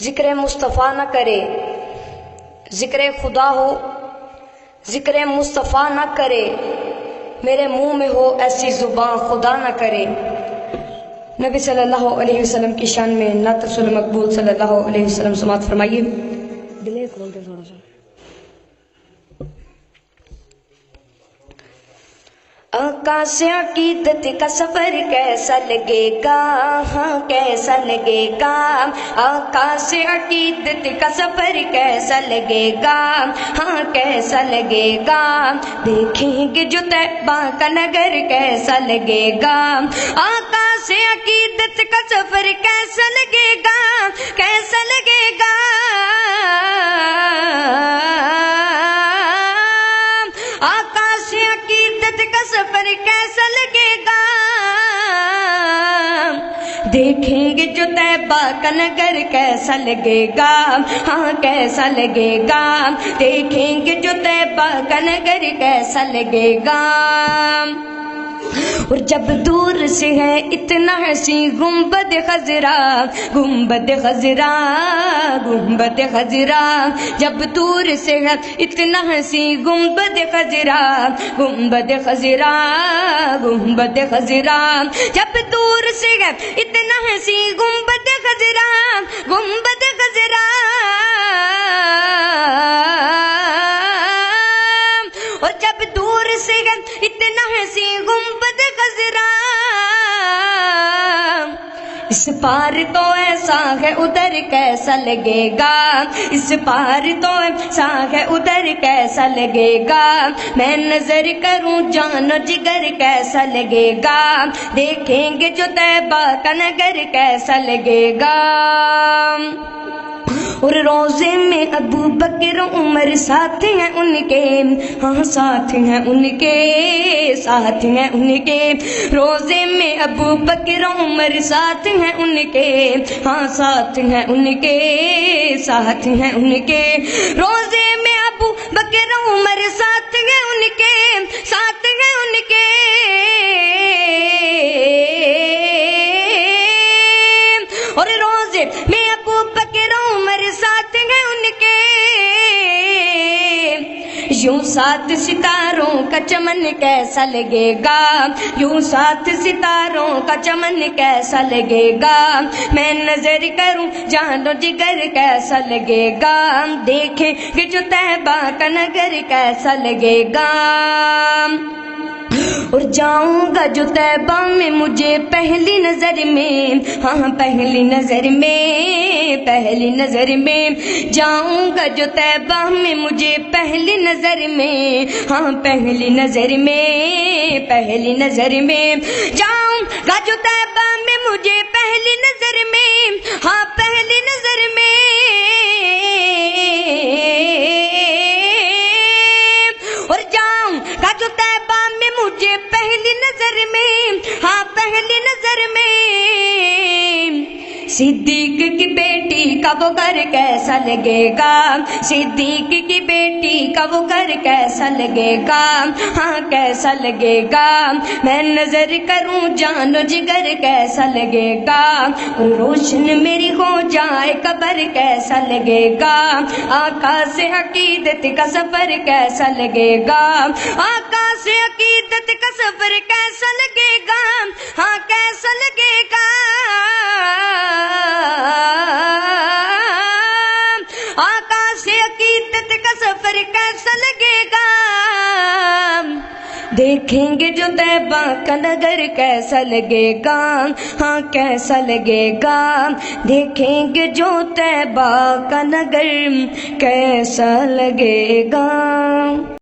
ذکر مصطفیٰ نہ کرے، ذکر خدا ہو، ذکر مصطفیٰ نہ کرے، میرے منہ میں ہو ایسی زبان خدا نہ کرے۔ نبی صلی اللہ علیہ وسلم کی شان میں نعت رسول مقبول صلی اللہ علیہ وسلم سماعت فرمائیے۔ دلے کھول دے تھوڑا سا۔ آقا سے عقیدت کا سفر کیسا لگے گا، ہاں کیسا لگے گا، آقا سے عقیدت کا سفر کیسا لگے گا، ہاں کیسا لگے گا، دیکھیں گے جو طیبہ کا نگر کیسا لگے گا، آقا سے عقیدت کا سفر کیسا لگے گا، کیسا لگے گا، آقا سے عقیدت کا سفر کیسا لگے گا، دیکھیں گے جو طیبہ کا نگر کیسا لگے گا، ہاں کیسا لگے گا، دیکھیں گے جو طیبہ کا نگر کیسا لگے گا۔ اور جب دور سے ہے اتنا حسین گنبد خضرا، گنبد خضرا، گنبد خضرا، جب دور سے ہے اتنا حسین گنبد خضرا، گنبد خضرا، گنبد خضرا، جب دور سے ہے اتنا حسین گنبد خضرا، گنبد خضرا، اور جب دور سے ہے اتنا حسین گنبد خضرا، اس پار تو ایسا ہے ادھر کیسا لگے گا، اس پار تو ایسا ہے ادھر کیسا لگے گا، میں نظر کروں جان و جگر کیسا لگے گا، دیکھیں گے جو طیبہ کا نگر کیسا لگے گا۔ اور روزے میں ابو بکر عمر ساتھ ہیں ان کے، ہاں ساتھ ہیں ان کے، ساتھ ہیں ان کے، روزے میں ابو بکر عمر ساتھ ہیں ان کے، ہاں ساتھ ہیں ان کے، ساتھ ہیں ان کے، روزے میں ابو بکر عمر ساتھ ہیں ان کے، ساتھ ہیں ان کے، اور روزے میں ابو بکر عمر ساتھ ہیں ان کے، یوں سات ستاروں کا چمن کیسا لگے گا، یوں سات ستاروں کا چمن کیسا لگے گا، میں نظر کروں جان و جگر کیسا لگے گا، دیکھیں کہ جو طیبہ کا نگر کیسا لگے گا۔ اور جاؤں گا جو طیبہ میں مجھے پہلی نظر میں، ہاں پہلی نظر میں، پہلی نظر میں، جاؤں گا جو طیبہ میں مجھے پہلی نظر میں، ہاں پہلی نظر میں، پہلی نظر میں، جاؤں گا جو طیبہ میں مجھے پہلی نظر میں، ہاں پہلی نظر میں، اور جاؤں گا جو طیبہ میں مجھے پہلی نظر میں، ہاں پہلی نظر میں، صدیق کی بیٹی کا وہ گھر کیسا لگے گا، صدیق کی بیٹی کا وہ گھر کیسا لگے گا، ہاں کیسا لگے گا، میں نظر کروں جان و جگر کیسا لگے گا، اور روشن میری ہو جائے قبر کیسا لگے گا، آقا سے عقیدت کا سفر کیسا لگے گا، آقا سے عقیدت کا سفر کیسا لگے گا، ہاں کیسا لگے گا، آقا سے عقیدت کا سفر کیسا لگے گا، دیکھیں گے جو طیبہ کا نگر کیسا لگے گا، ہاں کیسا لگے گا، دیکھیں گے جو طیبہ کا نگر کیسا لگے گا۔